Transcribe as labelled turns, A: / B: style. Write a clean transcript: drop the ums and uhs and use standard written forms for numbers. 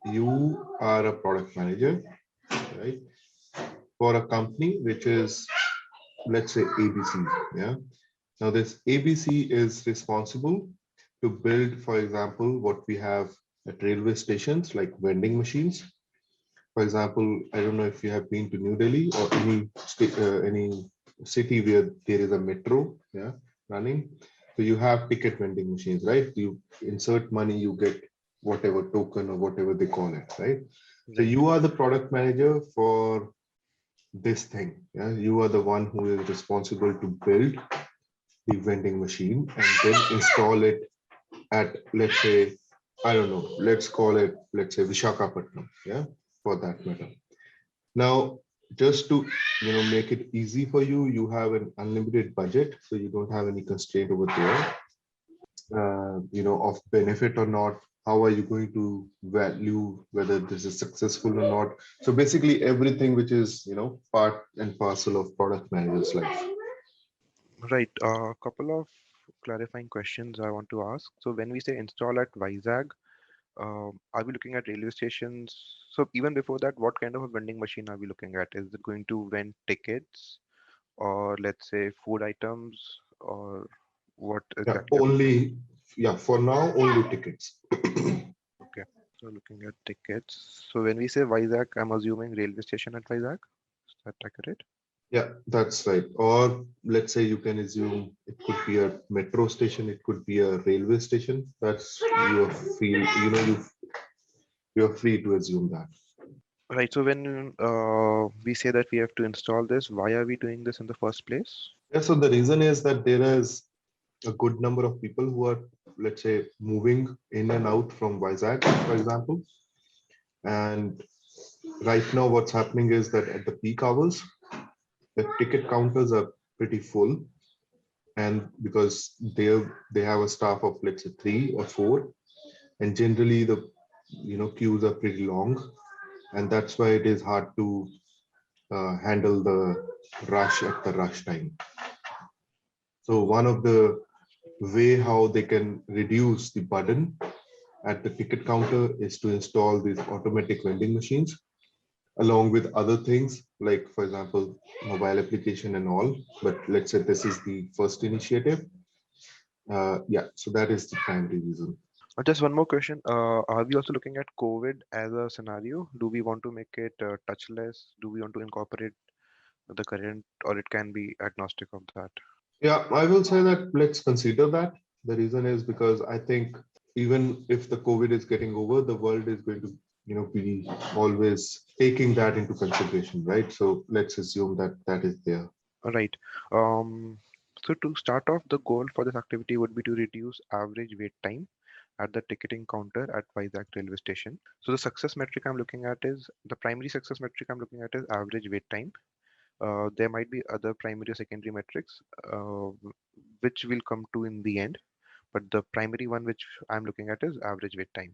A: you are a product manager, right, for a company which is, let's say, ABC. Yeah. Now, this ABC is responsible to build, for example, what we have at railway stations, like vending machines. For example, I don't know if you have been to New Delhi or any city where there is a metro, yeah, running. So you have ticket vending machines, right? You insert money, you get whatever token or whatever they call it, right? So
B: Right.
A: you are the product manager for this thing. Yeah, you are the one who is responsible to build the vending machine and then install it at, let's say, I don't know, let's call it, let's say, Vishakhapatnam, yeah, for that matter. Now, just to make it easy for you, you have an unlimited budget, so you don't have any constraint over there, of benefit or not. How are you going to value whether this is successful or not? So basically, everything which is part and parcel of product manager's life.
B: Right. A couple of clarifying questions I want to ask. So when we say install at Vizag, are we looking at railway stations? So even before that, what kind of a vending machine are we looking at? Is it going to vend tickets or let's say food items or what
A: Yeah,
B: exactly are we looking
A: only, yeah, for now, only tickets.
B: at? Okay. So looking at tickets. So when we say Vizag, I'm assuming railway station at Vizag. Is that accurate?
A: Yeah, that's right. Or let's say you can assume it could be a metro station, it could be a railway station. That's your feel, you're free to assume that.
B: Right. So when we say that we have to install this, why are we doing this in the first place?
A: Yeah, so the reason is that there is a good number of people who are, let's say, moving in and out from Vizag, for example. And right now, what's happening is that at the peak hours, the ticket counters are pretty full. And because they have a staff of, let's say, three or four, and generally the queues are pretty long, and that's why it is hard to handle the rush at the rush time. So one of the way how they can reduce the burden at the ticket counter is to install these automatic vending machines along with other things like, for example, mobile application and all. But let's say this is the first initiative. Yeah, so that is the primary reason.
B: Just one more question. Are we also looking at COVID as a scenario? Do we want to make it touchless? Do we want to incorporate the current, or it can be agnostic of that?
A: Yeah, I will say that let's consider that. The reason is because I think even if the COVID is getting over, the world is going to, be always taking that into consideration, right? So let's assume that that is there.
B: Right. Um, so to start off, the goal for this activity would be to reduce average wait time at the ticketing counter at Vizag railway station. So the success metric I'm looking at is the primary success metric I'm looking at is average wait time. There might be other primary or secondary metrics which will come to in the end, but the primary one which I'm looking at is average wait time.